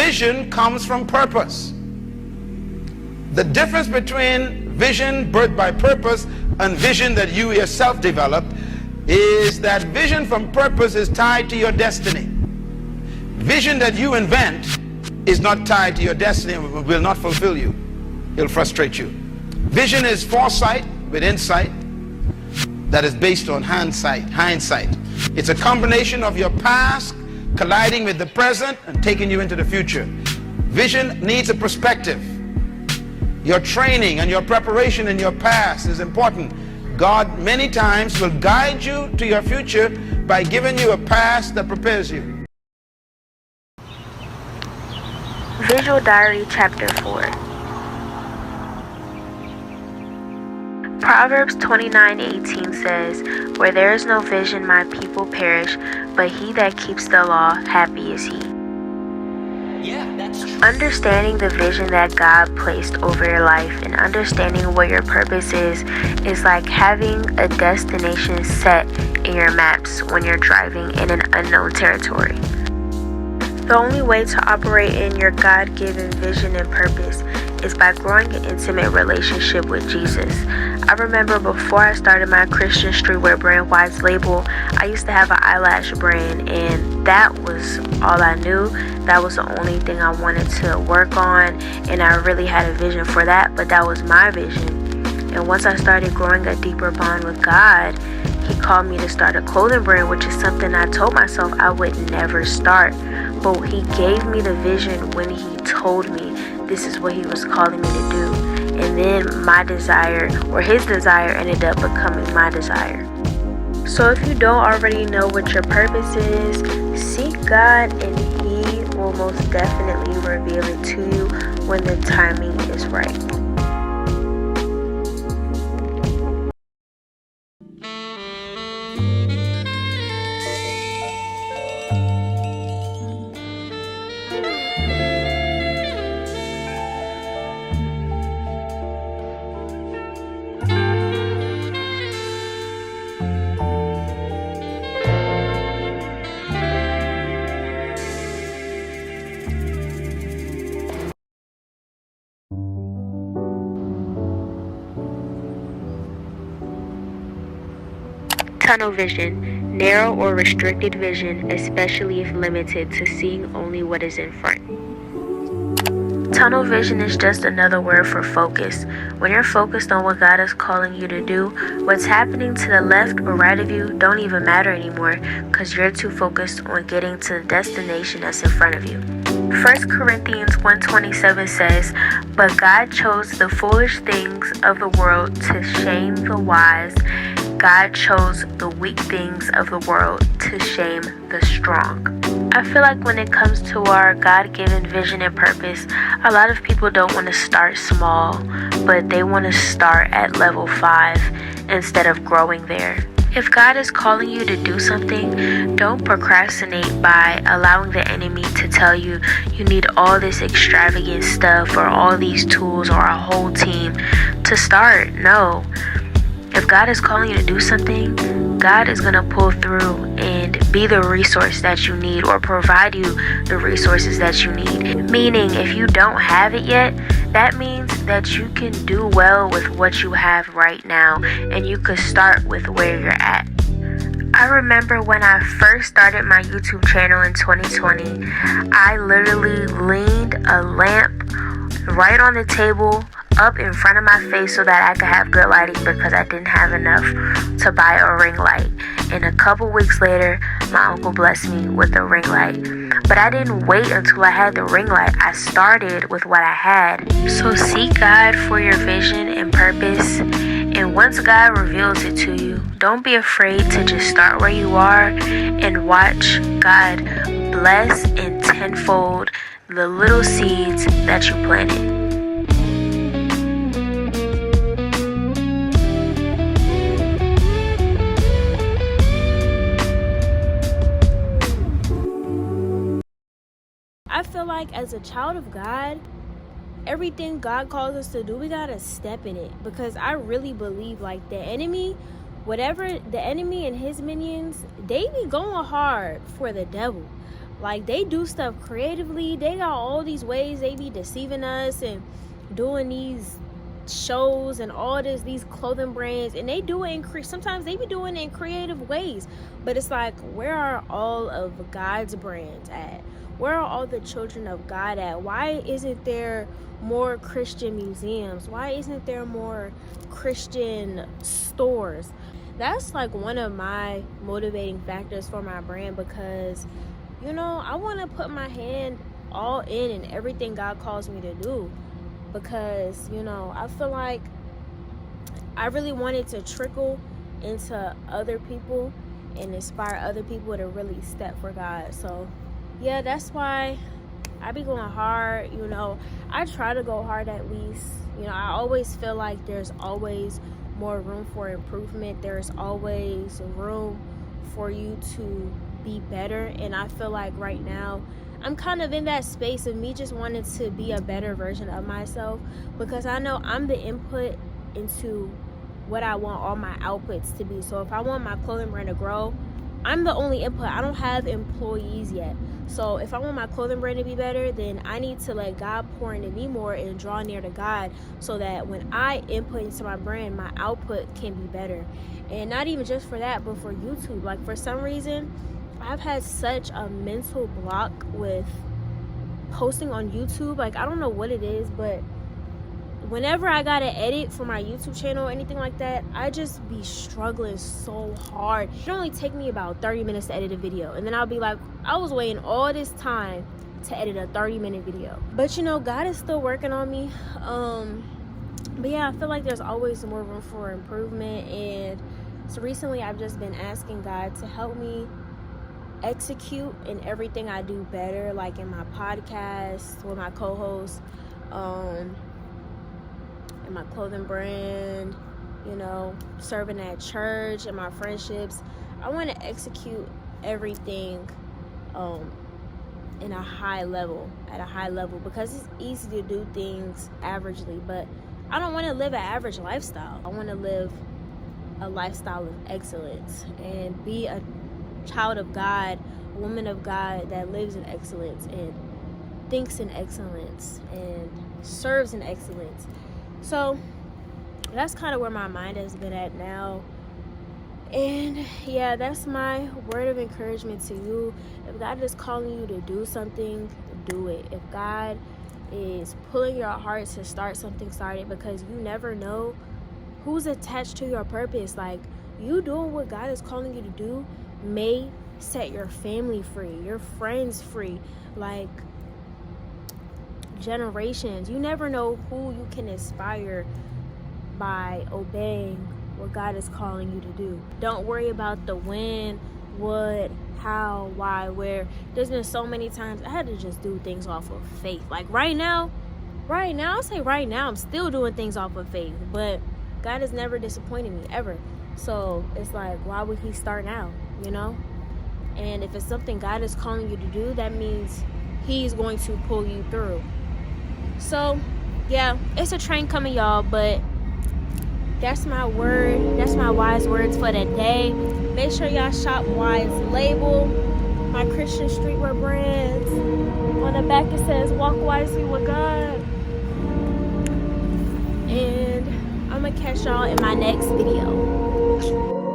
vision comes from purpose. The difference between vision birthed by purpose and vision that you yourself developed is that vision from purpose is tied to your destiny. Vision that you invent is not tied to your destiny and will not fulfill you. It'll frustrate you. Vision is foresight with insight that is based on hindsight. It's a combination of your past colliding with the present and taking you into the future. Vision needs a perspective. Your training and your preparation in your past is important. God many times will guide you to your future by giving you a past that prepares you. Visual Diary Chapter 4. Proverbs 29:18 says, "Where there is no vision, my people perish, but he that keeps the law, happy is he." Yeah, that's true. Understanding the vision that God placed over your life and understanding what your purpose is like having a destination set in your maps when you're driving in an unknown territory. The only way to operate in your God-given vision and purpose is by growing an intimate relationship with Jesus. I remember before I started my Christian streetwear brand, Wise Label, I used to have an eyelash brand, and that was all I knew. That was the only thing I wanted to work on, and I really had a vision for that, but that was my vision. And once I started growing a deeper bond with God, He called me to start a clothing brand, which is something I told myself I would never start. But He gave me the vision when He told me this is what He was calling me to do. And then my desire, or His desire, ended up becoming my desire. So if you don't already know what your purpose is, seek God and He will most definitely reveal it to you when the timing is right. Tunnel vision, narrow or restricted vision, especially if limited to seeing only what is in front. Tunnel vision is just another word for focus. When you're focused on what God is calling you to do, what's happening to the left or right of you don't even matter anymore because you're too focused on getting to the destination that's in front of you. 1 Corinthians 1:27 says, "But God chose the foolish things of the world to shame the wise. God chose the weak things of the world to shame the strong." I feel like when it comes to our God-given vision and purpose, a lot of people don't want to start small, but they want to start at level 5 instead of growing there. If God is calling you to do something, don't procrastinate by allowing the enemy to tell you you need all this extravagant stuff or all these tools or a whole team to start. No. If God is calling you to do something, God is going to pull through and be the resource that you need or provide you the resources that you need. Meaning, if you don't have it yet, that means that you can do well with what you have right now and you could start with where you're at. I remember when I first started my YouTube channel in 2020, I literally leaned a lamp right on the table up in front of my face so that I could have good lighting because I didn't have enough to buy a ring light. And a couple weeks later, my uncle blessed me with a ring light. But I didn't wait until I had the ring light. I started with what I had. So seek God for your vision and purpose. And once God reveals it to you, don't be afraid to just start where you are and watch God bless and tenfold the little seeds that you planted. I feel like as a child of God, everything God calls us to do, we gotta step in it. Because I really believe like the enemy, whatever the enemy and his minions, they be going hard for the devil. Like, they do stuff creatively. They got all these ways they be deceiving us and doing these shows and all these clothing brands, and they do it sometimes they be doing it in creative ways. But it's like, where are all of God's brands at? Where are all the children of God at? Why isn't there more Christian museums? Why isn't there more Christian stores? That's like one of my motivating factors for my brand, because I want to put my hand all in everything God calls me to do, because I feel like I really wanted to trickle into other people and inspire other people to really step for God. So yeah, that's why I be going hard. I try to go hard at least. I always feel like there's always more room for improvement. There's always room for you to be better. And I feel like right now I'm kind of in that space of me just wanting to be a better version of myself, because I know I'm the input into what I want all my outputs to be. So if I want my clothing brand to grow, I'm the only input. I don't have employees yet. So if I want my clothing brand to be better, then I need to let God pour into me more and draw near to God, so that when I input into my brand, my output can be better. And not even just for that, but for YouTube. Like, for some reason, I've had such a mental block with posting on YouTube. Like, I don't know what it is, but whenever I gotta edit for my YouTube channel or anything like that, I just be struggling so hard. It only take me about 30 minutes to edit a video, and then I'll be like, I was waiting all this time to edit a 30-minute video. But God is still working on me. But yeah, I feel like there's always more room for improvement. And so recently I've just been asking God to help me execute in everything I do better, like in my podcast with my co-host, in my clothing brand, serving at church, and my friendships. I want to execute everything at a high level, because it's easy to do things averagely, but I don't want to live an average lifestyle. I want to live a lifestyle of excellence and be a child of God, a woman of God that lives in excellence and thinks in excellence and serves in excellence. So that's kind of where my mind has been at now. And yeah, that's my word of encouragement to you. If God is calling you to do something, do it. If God is pulling your heart to start something, start it, because you never know who's attached to your purpose. Like, you doing what God is calling you to do may set your family free, your friends free, like generations. You never know who you can inspire by obeying what God is calling you to do. Don't worry about the when, what, how, why, where. There's been so many times I had to just do things off of faith. Like right now, I'll say right now, I'm still doing things off of faith, but God has never disappointed me, ever. So it's like, why would he start now, And if it's something God is calling you to do, that means he's going to pull you through. So yeah, it's a train coming, y'all, but that's my word. That's my wise words for the day. Make sure y'all shop Wise Label, my Christian streetwear brands. On the back it says, walk wisely with God. And I'm gonna catch y'all in my next video.